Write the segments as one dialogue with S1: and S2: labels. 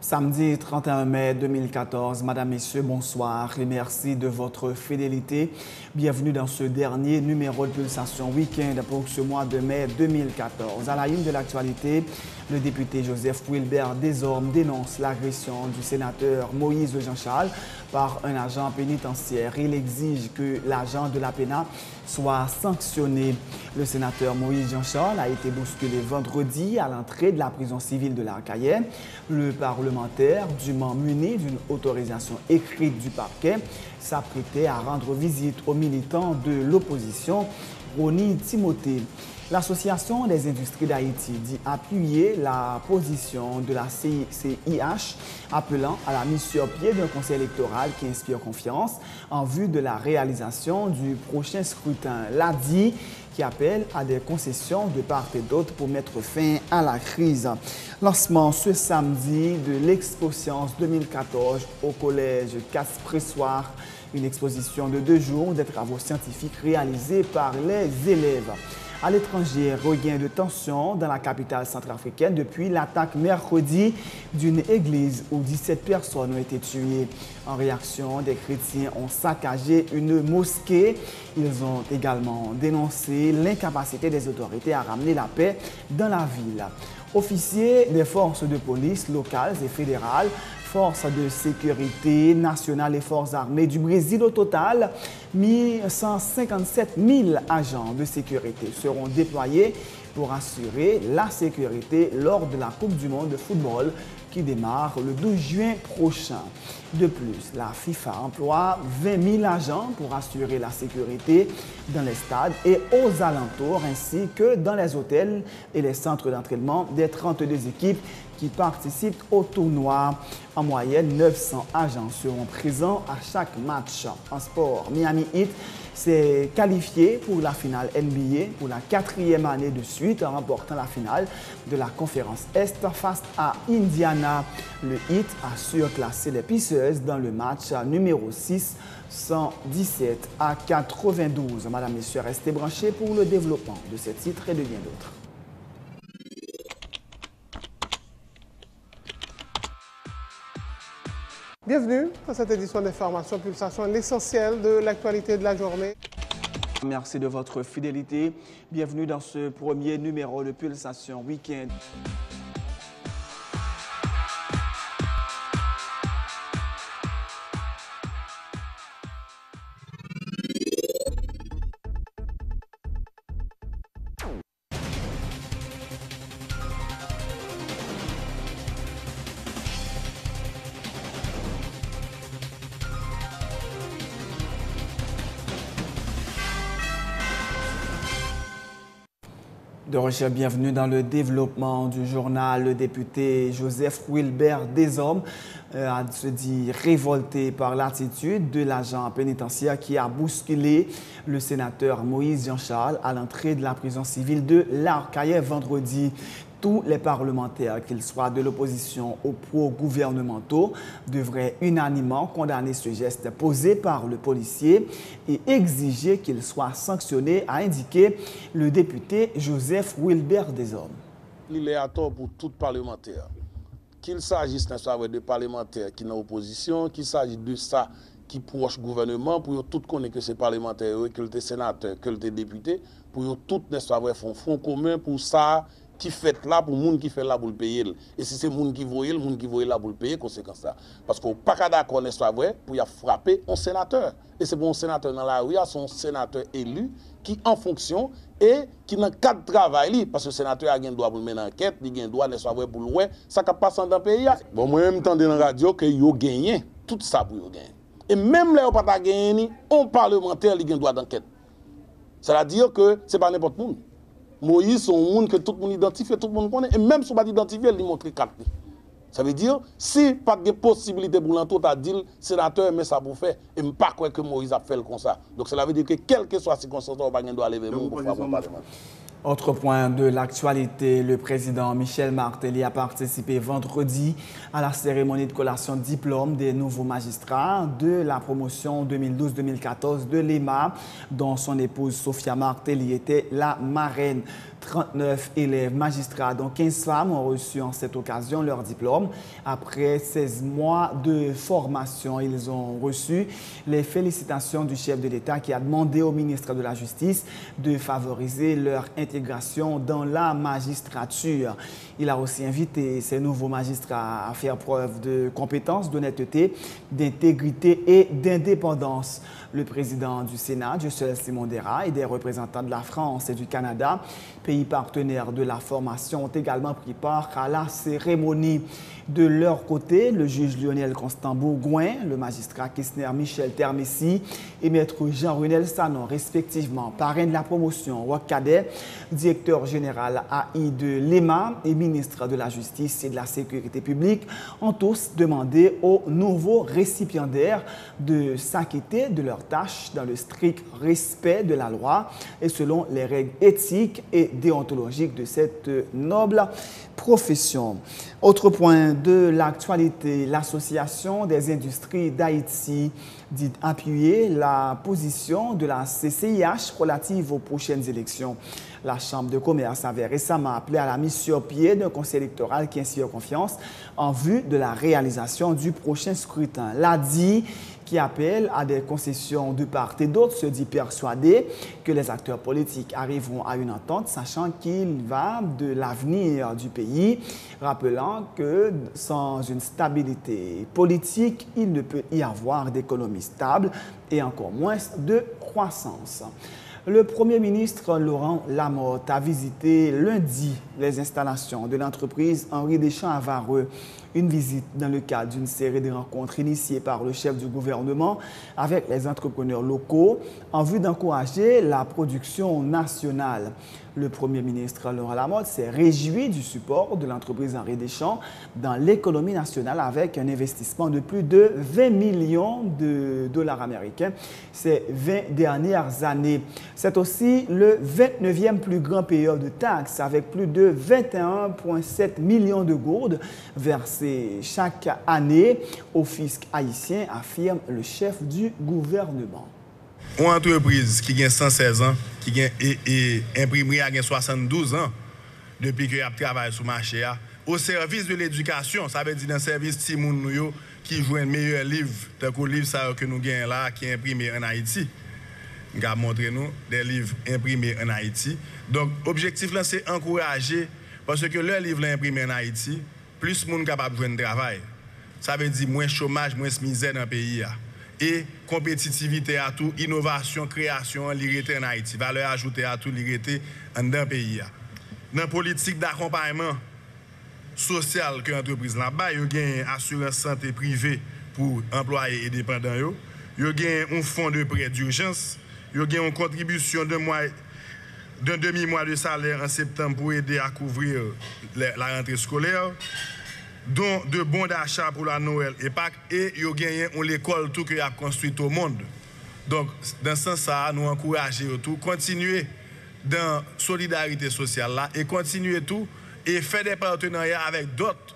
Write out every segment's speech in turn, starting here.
S1: Samedi 31 mai 2014, Madame, Messieurs, bonsoir et merci de votre fidélité. Bienvenue dans ce dernier numéro de Pulsation Week-end pour ce mois de mai 2014. À la une de l'actualité, le député Joseph Wilbert Desormes dénonce l'agression du sénateur Moïse Jean-Charles par un agent pénitentiaire. Il exige que l'agent de la PENA soit sanctionné. Le sénateur Moïse Jean-Charles a été bousculé vendredi à l'entrée de la prison civile de l'Arcaillet. Le parlementaire, dûment muni d'une autorisation écrite du parquet, s'apprêtait à rendre visite aux militants de l'opposition, Rony Timothée. L'Association des industries d'Haïti dit appuyer la position de la CIH, appelant à la mise sur pied d'un conseil électoral qui inspire confiance en vue de la réalisation du prochain scrutin. L'ADI qui appelle à des concessions de part et d'autre pour mettre fin à la crise. Lancement ce samedi de l'Expo Science 2014 au collège Casse-Pressoir. Une exposition de 2 jours des travaux scientifiques réalisés par les élèves. À l'étranger, regain de tension dans la capitale centrafricaine depuis l'attaque mercredi d'une église où 17 personnes ont été tuées. En réaction, des chrétiens ont saccagé une mosquée. Ils ont également dénoncé l'incapacité des autorités à ramener la paix dans la ville. Officiers des forces de police locales et fédérales, forces de sécurité nationales et forces armées du Brésil, au total, 157 000 agents de sécurité seront déployés pour assurer la sécurité lors de la Coupe du monde de football qui démarre le 12 juin prochain. De plus, la FIFA emploie 20 000 agents pour assurer la sécurité dans les stades et aux alentours, ainsi que dans les hôtels et les centres d'entraînement des 32 équipes qui participent au tournoi. En moyenne, 900 agents seront présents à chaque match. En sport, Miami Heat s'est qualifié pour la finale NBA pour la 4e année de suite en remportant la finale de la conférence Est face à Indiana. Le Heat a surclassé les Pacers dans le match numéro 6, 117 à 92. Madame, Messieurs, restez branchés pour le développement de ces titres et de bien d'autres.
S2: Bienvenue dans cette édition d'Information Pulsation, l'essentiel de l'actualité de la journée.
S1: Merci de votre fidélité. Bienvenue dans ce premier numéro de Pulsation Week-end. De recherche, bienvenue dans le développement du journal. Le député Joseph Wilbert Desormes se dit révolté par l'attitude de l'agent pénitentiaire qui a bousculé le sénateur Moïse Jean-Charles à l'entrée de la prison civile de l'Arcaillet vendredi. Tous les parlementaires, qu'ils soient de l'opposition ou pro-gouvernementaux, devraient unanimement condamner ce geste posé par le policier et exiger qu'il soit sanctionné, a indiqué le député Joseph Wilbert Desormes.
S3: Il est à tort pour tout parlementaire. Qu'il s'agisse de parlementaires qui sont en opposition, qu'il s'agisse de ça qui proche gouvernement, pour tout connaître que ces parlementaires, que les sénateurs, que les députés, pour tout font front commun pour ça. Qui fait là pour moun qui fait là pour le payer. Et si c'est moun qui voyait là pour le payer, conséquence ça. Parce qu'on pas d'accord n'est pas vrai pour y frapper un sénateur. Et c'est pour un sénateur dans la rue, son sénateur élu qui en fonction et qui dans le cadre de travail, parce que le sénateur a un droit pour mener enquête, il a un droit n'est pas vrai pour le ouais, ça qui passe dans le pays. Bon, moi même entendre dans la radio que yo gagné tout ça pour yo gagner. Et même là, on pas gagné, un parlementaire il a un droit d'enquête. C'est-à-dire que c'est pas n'importe qui. Moïse, c'est un monde que tout le monde identifie, tout le monde connaît, et même si on ne pas identifier, il montre carte. Ça veut dire, si pas de possibilité pour l'entour, tu dit, sénateur, mais ça pour faire, et je ne pas que Moïse a fait comme ça. Donc cela veut dire que quel que soit la circonstance, on ne doit pas lever le monde pour faire un parlement.
S1: Autre point de l'actualité, le président Michel Martelly a participé vendredi à la cérémonie de collation de diplôme des nouveaux magistrats de la promotion 2012-2014 de l'EMA, dont son épouse Sophia Martelly était la marraine. 39 élèves magistrats, dont 15 femmes, ont reçu en cette occasion leur diplôme. Après 16 mois de formation, ils ont reçu les félicitations du chef de l'État qui a demandé au ministre de la Justice de favoriser leur intégration dans la magistrature. Il a aussi invité ces nouveaux magistrats à faire preuve de compétence, d'honnêteté, d'intégrité et d'indépendance. Le président du Sénat, Dieuseul Simon Dera, et des représentants de la France et du Canada, pays partenaires de la formation, ont également pris part à la cérémonie. De leur côté, le juge Lionel Constant Bourgoin, le magistrat Kissner Michel Termessi et maître Jean-Renel Sanon, respectivement, parrain de la promotion, roi cadet, directeur général AI de l'EMA et ministre de la Justice et de la Sécurité publique, ont tous demandé aux nouveaux récipiendaires de s'acquitter de leurs tâches dans le strict respect de la loi et selon les règles éthiques et déontologiques de cette noble profession. Autre point de l'actualité, l'Association des industries d'Haïti dit appuyer la position de la CCIH relative aux prochaines élections. La Chambre de commerce avait récemment appelé à la mise sur pied d'un conseil électoral qui inspire confiance en vue de la réalisation du prochain scrutin. L'ADI, qui appelle à des concessions de part et d'autre, se dit persuadé que les acteurs politiques arriveront à une entente, sachant qu'il va de l'avenir du pays, rappelant que sans une stabilité politique, il ne peut y avoir d'économie stable et encore moins de croissance. Le Premier ministre Laurent Lamotte a visité lundi les installations de l'entreprise Henri Deschamps à Vareux. Une visite dans le cadre d'une série de rencontres initiées par le chef du gouvernement avec les entrepreneurs locaux en vue d'encourager la production nationale. Le Premier ministre Laurent Lamotte s'est réjoui du support de l'entreprise Henri Deschamps dans l'économie nationale avec un investissement de plus de 20 millions de dollars américains ces 20 dernières années. C'est aussi le 29e plus grand payeur de taxes avec plus de 21,7 millions de gourdes versées chaque année au fisc haïtien, affirme le chef du gouvernement.
S4: Une entreprise qui a 116 ans, qui a imprimerie à 72 ans, depuis qu'il a travaillé sur le marché, au service de l'éducation, ça veut dire dans le service Timoun qui joue un meilleur livre, tel que le livre que nous avons là, qui est imprimé en Haïti. Nous avons montré nous des livres imprimés en Haïti. Donc, l'objectif là, c'est encourager, parce que le livre imprimé en Haïti, plus de monde capable de jouer un travail. Ça veut dire moins chômage, moins misère dans le pays. Et compétitivité à tout, innovation, création, l'irrité en Haïti, valeur ajoutée à tout, l'irrité dans le pays. Dans la politique d'accompagnement social que l'entreprise là-bas, il y a une assurance santé privée pour employés et dépendants. Il y a un fonds de prêt d'urgence. Il y a une contribution d'un demi-mois de salaire en septembre pour aider à couvrir la rentrée scolaire, dont de bons d'achat pour la Noël et Pâques, et il y a gagné l'école tout que a construite au monde. Donc, dans ce sens-là, nous encourageons tout, continuer dans la solidarité sociale là, et continuer tout, et faire des partenariats avec d'autres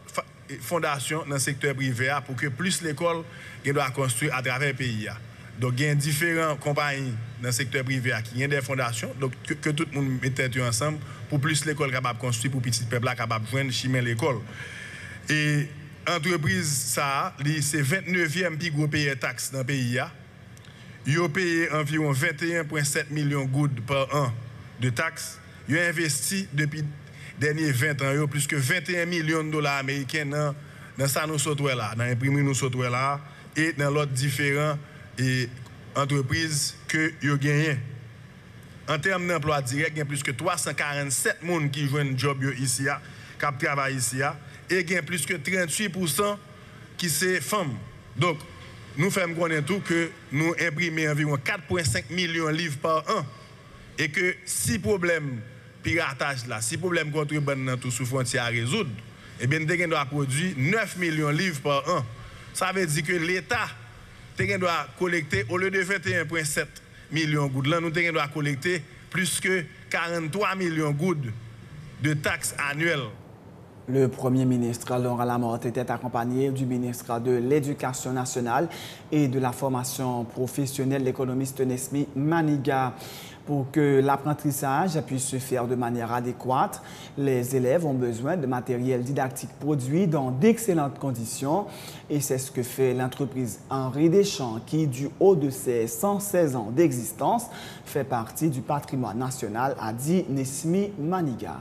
S4: fondations dans le secteur privé pour que plus l'école doit construire à travers le pays. Donc, il y a différentes compagnies dans le secteur privé qui ont des fondations, donc que tout le monde mette ensemble pour plus l'école capable de construire, pour petit peuple capable de joindre chimé l'école. Et l'entreprise, ça, c'est 29e plus gros payeur de taxes dans le pays. Ils ont payé environ 21,7 millions de gouttes par an de taxes. Ils ont investi depuis les derniers 20 ans plus que 21 millions de dollars américains dans ça nous software là, dans l'imprimerie nous software là, et dans l'autre différents entreprises que ils ont gagné. En termes d'emploi direct, il y a plus que 347 personnes qui jouent un job ici, qui travaillent ici, et il y a plus que 38% qui sont femmes. Donc, nous faisons connaître tout que nous imprimons environ 4,5 millions de livres par an. Et que si problème piratage là, si problème contrebande dans tout sous frontière à résoudre, eh bien, nous doit produire 9 millions de livres par an. Ça veut dire que l'État doit collecter, au lieu de 21,7 millions de gouttes, nous doit collecter plus que 43 millions de gouttes de taxes annuelles.
S1: Le Premier ministre Laurent Lamothe était accompagné du ministre de l'Éducation nationale et de la formation professionnelle, l'économiste Nesmi Maniga. Pour que l'apprentissage puisse se faire de manière adéquate, les élèves ont besoin de matériel didactique produit dans d'excellentes conditions. Et c'est ce que fait l'entreprise Henri Deschamps qui, du haut de ses 116 ans d'existence, fait partie du patrimoine national, a dit Nesmi Maniga.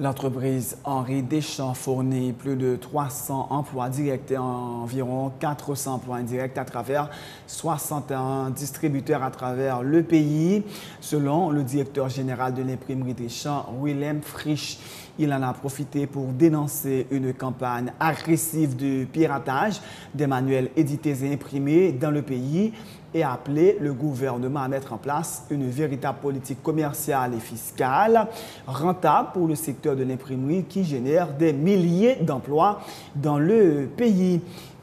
S1: L'entreprise Henri Deschamps fournit plus de 300 emplois directs et environ 400 emplois indirects à travers 61 distributeurs à travers le pays. Selon le directeur général de l'imprimerie Deschamps, Willem Frisch, il en a profité pour dénoncer une campagne agressive de piratage des manuels édités et imprimés dans le pays et appelé le gouvernement à mettre en place une véritable politique commerciale et fiscale rentable pour le secteur de l'imprimerie qui génère des milliers d'emplois dans le pays.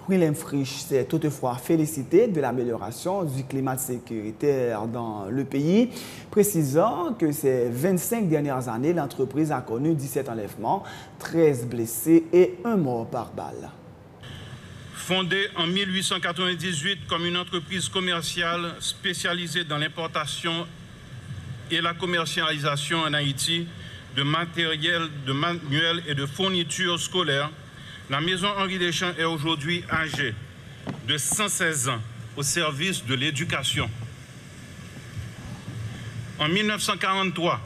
S1: Willem Frisch s'est toutefois félicité de l'amélioration du climat sécuritaire dans le pays, précisant que ces 25 dernières années, l'entreprise a connu 17 enlèvements, 13 blessés et 1 mort par balle.
S5: Fondée en 1898 comme une entreprise commerciale spécialisée dans l'importation et la commercialisation en Haïti de matériel, de manuels et de fournitures scolaires, la maison Henri Deschamps est aujourd'hui âgée de 116 ans au service de l'éducation. En 1943,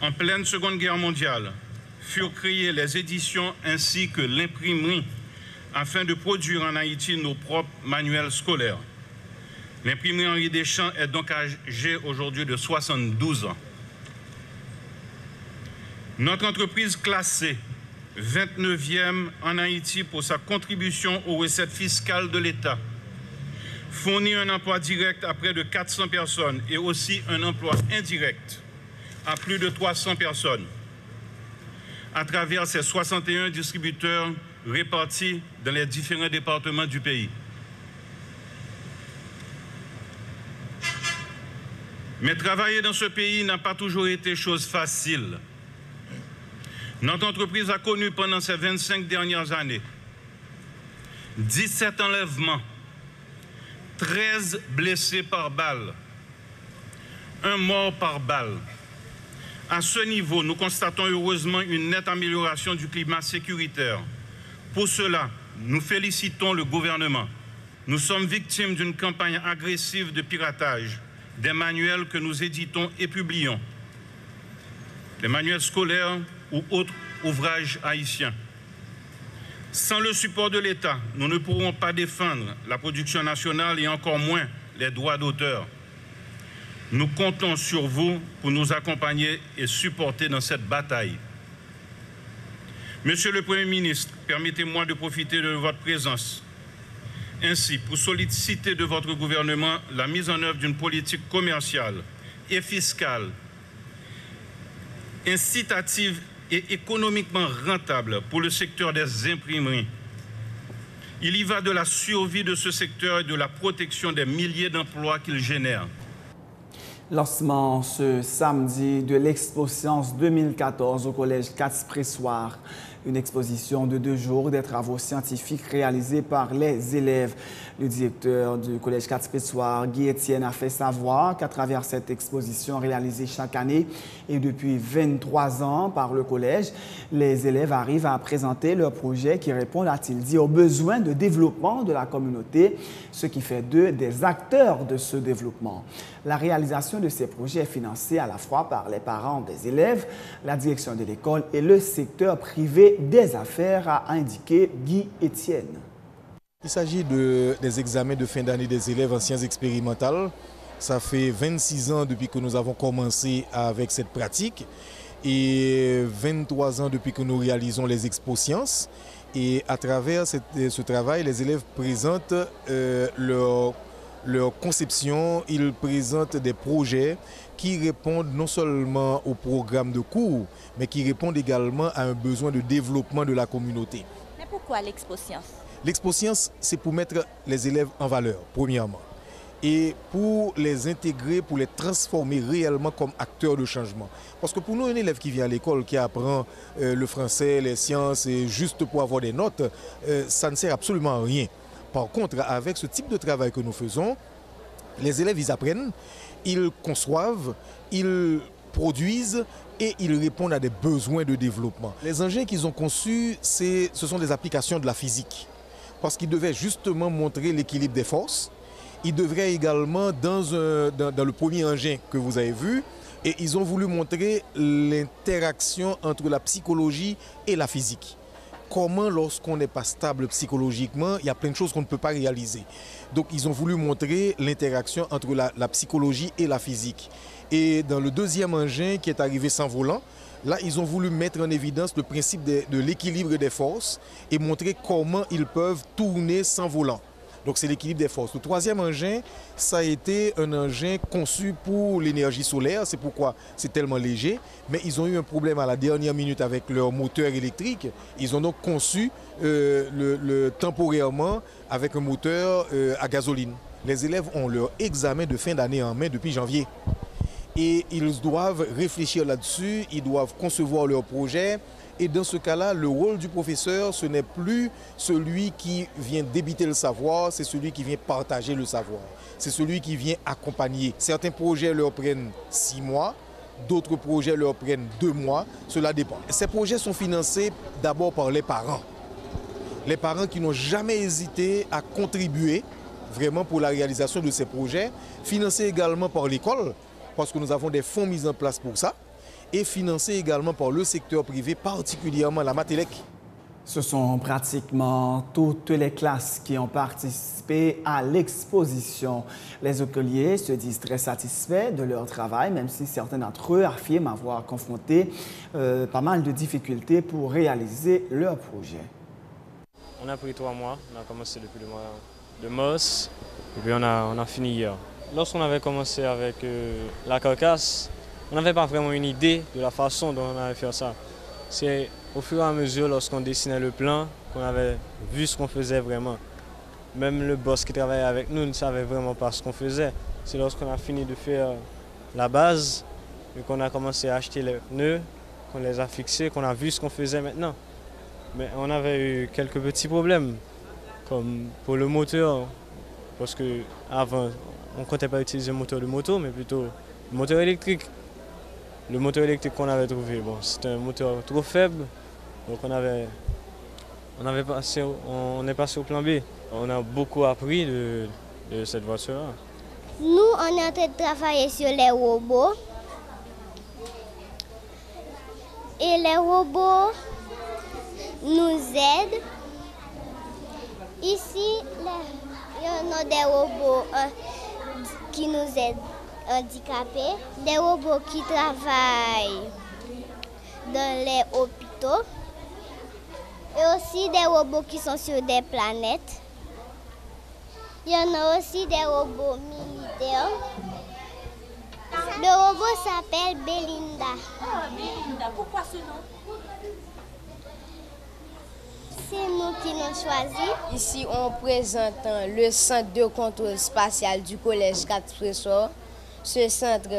S5: en pleine Seconde Guerre mondiale, furent créées les éditions ainsi que l'imprimerie afin de produire en Haïti nos propres manuels scolaires. L'imprimerie Henri Deschamps est donc âgée aujourd'hui de 72 ans. Notre entreprise classée 29e en Haïti pour sa contribution aux recettes fiscales de l'État fournit un emploi direct à près de 400 personnes et aussi un emploi indirect à plus de 300 personnes à travers ses 61 distributeurs répartis dans les différents départements du pays. Mais travailler dans ce pays n'a pas toujours été chose facile. Notre entreprise a connu pendant ces 25 dernières années 17 enlèvements, 13 blessés par balle, 1 mort par balle. À ce niveau, nous constatons heureusement une nette amélioration du climat sécuritaire. Pour cela, nous félicitons le gouvernement. Nous sommes victimes d'une campagne agressive de piratage des manuels que nous éditons et publions, des manuels scolaires ou autres ouvrages haïtiens. Sans le support de l'État, nous ne pourrons pas défendre la production nationale et encore moins les droits d'auteur. Nous comptons sur vous pour nous accompagner et supporter dans cette bataille. Monsieur le Premier ministre, permettez-moi de profiter de votre présence ainsi pour solliciter de votre gouvernement la mise en œuvre d'une politique commerciale et fiscale incitative et économiquement rentable pour le secteur des imprimeries. Il y va de la survie de ce secteur et de la protection des milliers d'emplois qu'il génère.
S1: Lancement ce samedi de l'Expo Science 2014 au Collège Katz-Pressoir. Une exposition de 2 jours des travaux scientifiques réalisés par les élèves. Le directeur du Collège Katz-Pressoir, Guy Etienne, a fait savoir qu'à travers cette exposition réalisée chaque année et depuis 23 ans par le collège, les élèves arrivent à présenter leurs projets qui répondent, a-t-il dit, aux besoins de développement de la communauté, ce qui fait d'eux des acteurs de ce développement. La réalisation de ces projets est financée à la fois par les parents des élèves, la direction de l'école et le secteur privé des affaires, a indiqué Guy Etienne.
S6: Il s'agit des examens de fin d'année des élèves en sciences expérimentales. Ça fait 26 ans depuis que nous avons commencé avec cette pratique et 23 ans depuis que nous réalisons les expos sciences. Et à travers ce travail, les élèves présentent leur conception, ils présentent des projets qui répondent non seulement au programme de cours, mais qui répondent également à un besoin de développement de la communauté.
S7: Mais pourquoi l'Expo Science?
S6: L'Expo Science, c'est pour mettre les élèves en valeur, premièrement, et pour les intégrer, pour les transformer réellement comme acteurs de changement. Parce que pour nous, un élève qui vient à l'école, qui apprend le français, les sciences, et juste pour avoir des notes, ça ne sert absolument à rien. Par contre, avec ce type de travail que nous faisons, les élèves, ils apprennent, ils conçoivent, ils produisent et ils répondent à des besoins de développement. Les engins qu'ils ont conçus, ce sont des applications de la physique. Parce qu'ils devaient justement montrer l'équilibre des forces. Ils devraient également, dans le premier engin que vous avez vu, et ils ont voulu montrer l'interaction entre la psychologie et la physique. Comment, lorsqu'on n'est pas stable psychologiquement, il y a plein de choses qu'on ne peut pas réaliser. Donc, ils ont voulu montrer l'interaction entre la psychologie et la physique. Et dans le deuxième engin qui est arrivé sans volant, là, ils ont voulu mettre en évidence le principe de l'équilibre des forces et montrer comment ils peuvent tourner sans volant. Donc, c'est l'équilibre des forces. Le troisième engin, ça a été un engin conçu pour l'énergie solaire. C'est pourquoi c'est tellement léger. Mais ils ont eu un problème à la dernière minute avec leur moteur électrique. Ils ont donc conçu temporairement avec un moteur à gasoline. Les élèves ont leur examen de fin d'année en main depuis janvier. Et ils doivent réfléchir là-dessus, ils doivent concevoir leur projet. Et dans ce cas-là, le rôle du professeur, ce n'est plus celui qui vient débiter le savoir, c'est celui qui vient partager le savoir. C'est celui qui vient accompagner. Certains projets leur prennent 6 mois, d'autres projets leur prennent 2 mois, cela dépend. Ces projets sont financés d'abord par les parents. Les parents qui n'ont jamais hésité à contribuer vraiment pour la réalisation de ces projets, financés également par l'école, parce que nous avons des fonds mis en place pour ça, et financé également par le secteur privé, particulièrement la Matélec.
S1: Ce sont pratiquement toutes les classes qui ont participé à l'exposition. Les écoliers se disent très satisfaits de leur travail, même si certains d'entre eux affirment avoir confronté pas mal de difficultés pour réaliser leur projet.
S8: On a pris 3 mois, on a commencé depuis le mois de mars, et puis on a fini hier. Lorsqu'on avait commencé avec la carcasse, on n'avait pas vraiment une idée de la façon dont on allait faire ça. C'est au fur et à mesure, lorsqu'on dessinait le plan, qu'on avait vu ce qu'on faisait vraiment. Même le boss qui travaillait avec nous ne savait vraiment pas ce qu'on faisait. C'est lorsqu'on a fini de faire la base et qu'on a commencé à acheter les nœuds, qu'on les a fixés, qu'on a vu ce qu'on faisait maintenant. Mais on avait eu quelques petits problèmes, comme pour le moteur, parce qu'avant, on ne comptait pas utiliser le moteur de moto, mais plutôt le moteur électrique. Le moteur électrique qu'on avait trouvé, bon, c'était un moteur trop faible, donc on est passé au plan B. On a beaucoup appris de cette voiture-là.
S9: Nous, on est en train de travailler sur les robots. Et les robots nous aident. Ici, il y en a des robots qui nous aident. Handicapés, des robots qui travaillent dans les hôpitaux Et aussi des robots qui sont sur des planètes. Il y en a aussi des robots militaires. Le robot s'appelle Belinda.
S7: Ah, Belinda, pourquoi ce nom?
S9: C'est nous qui l'avons choisi.
S10: Ici, on présente le centre de contrôle spatial du collège 4 Fressors. Ce centre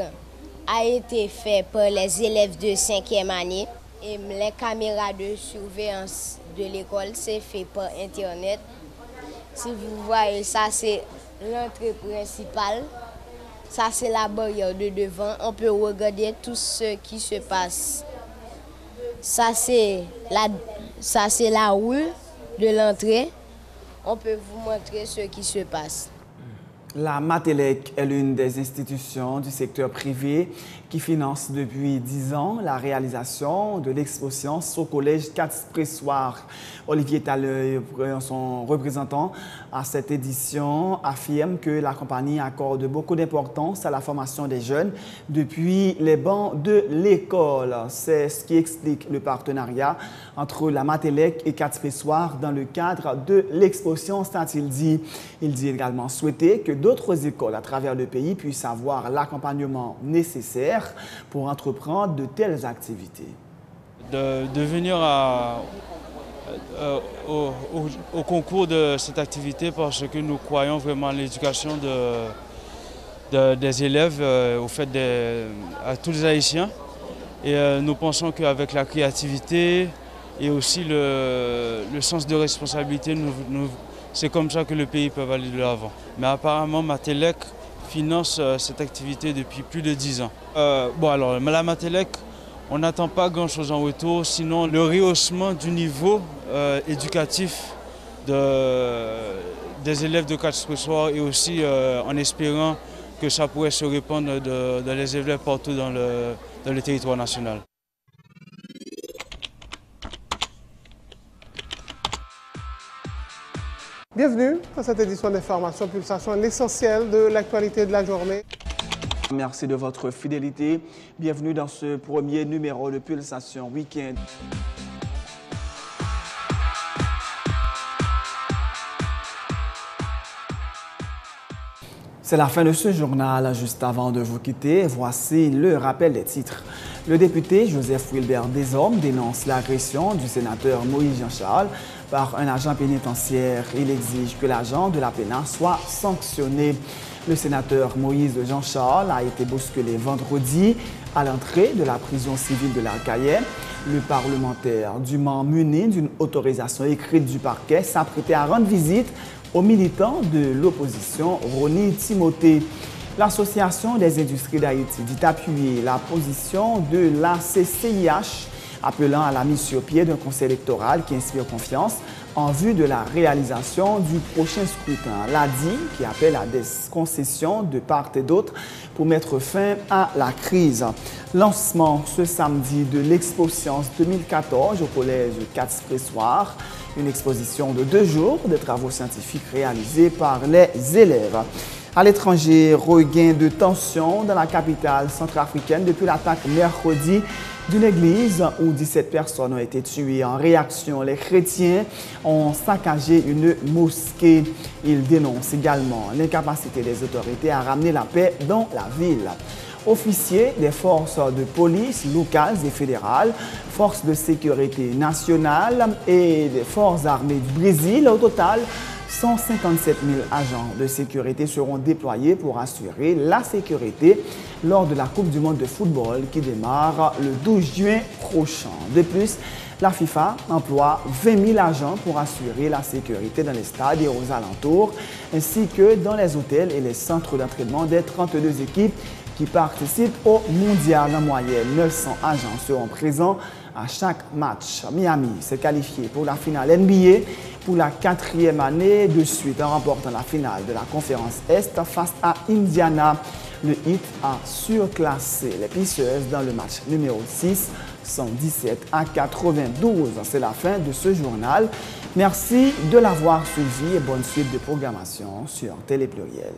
S10: a été fait par les élèves de 5e année. Et les caméras de surveillance de l'école, c'est fait par Internet. Si vous voyez, ça c'est l'entrée principale. Ça c'est la barrière de devant. On peut regarder tout ce qui se passe. Ça c'est la rue de l'entrée. On peut vous montrer ce qui se passe.
S1: La Matelec est l'une des institutions du secteur privé qui finance depuis 10 ans la réalisation de l'exposition au Collège 4 Pressoir. Olivier Talleuil, son représentant à cette édition, affirme que la compagnie accorde beaucoup d'importance à la formation des jeunes depuis les bancs de l'école. C'est ce qui explique le partenariat entre la Matelec et 4 Pressoir dans le cadre de l'exposition, a-t-il dit. Il dit également souhaiter que d'autres écoles à travers le pays puissent avoir l'accompagnement nécessaire pour entreprendre de telles activités.
S11: De venir au concours de cette activité parce que nous croyons vraiment à l'éducation des élèves, au fait à tous les Haïtiens. Et nous pensons qu'avec la créativité et aussi le sens de responsabilité, c'est comme ça que le pays peut aller de l'avant. Mais apparemment, Matelec finance cette activité depuis plus de 10 ans. Alors, la Matelec, on n'attend pas grand-chose en retour, sinon le rehaussement du niveau éducatif des élèves de 4 Pressoir et aussi en espérant que ça pourrait se répandre dans les élèves partout dans le territoire national.
S2: Bienvenue dans cette édition d'Information Pulsation, l'essentiel de l'actualité de la journée.
S1: Merci de votre fidélité. Bienvenue dans ce premier numéro de Pulsation Week-end. C'est la fin de ce journal. Juste avant de vous quitter, voici le rappel des titres. Le député Joseph Wilbert Desormes dénonce l'agression du sénateur Moïse Jean-Charles par un agent pénitentiaire. Il exige que l'agent de la PENA soit sanctionné. Le sénateur Moïse Jean-Charles a été bousculé vendredi à l'entrée de la prison civile de l'Arcaïen. Le parlementaire, dûment muni d'une autorisation écrite du parquet, s'apprêtait à rendre visite aux militants de l'opposition, Ronnie Timothée. L'Association des industries d'Haïti dit appuyer la position de la CCIH, appelant à la mise sur pied d'un conseil électoral qui inspire confiance en vue de la réalisation du prochain scrutin. L'ADI qui appelle à des concessions de part et d'autre pour mettre fin à la crise. Lancement ce samedi de l'Expo Science 2014 au Collège 4 Pressoir. Une exposition de 2 jours de travaux scientifiques réalisés par les élèves. À l'étranger, regain de tension dans la capitale centrafricaine depuis l'attaque mercredi d'une église où 17 personnes ont été tuées. En réaction, les chrétiens ont saccagé une mosquée. Ils dénoncent également l'incapacité des autorités à ramener la paix dans la ville. Officiers des forces de police locales et fédérales, forces de sécurité nationales et des forces armées du Brésil, au total, 157 000 agents de sécurité seront déployés pour assurer la sécurité lors de la Coupe du monde de football qui démarre le 12 juin prochain. De plus, la FIFA emploie 20 000 agents pour assurer la sécurité dans les stades et aux alentours, ainsi que dans les hôtels et les centres d'entraînement des 32 équipes qui participent au mondial. En moyenne, 900 agents seront présents à chaque match. Miami s'est qualifié pour la finale NBA pour la 4e année de suite en remportant la finale de la conférence Est face à Indiana. Le Heat a surclassé les Pacers dans le match numéro 6, 117 à 92. C'est la fin de ce journal. Merci de l'avoir suivi et bonne suite de programmation sur Télé Pluriel.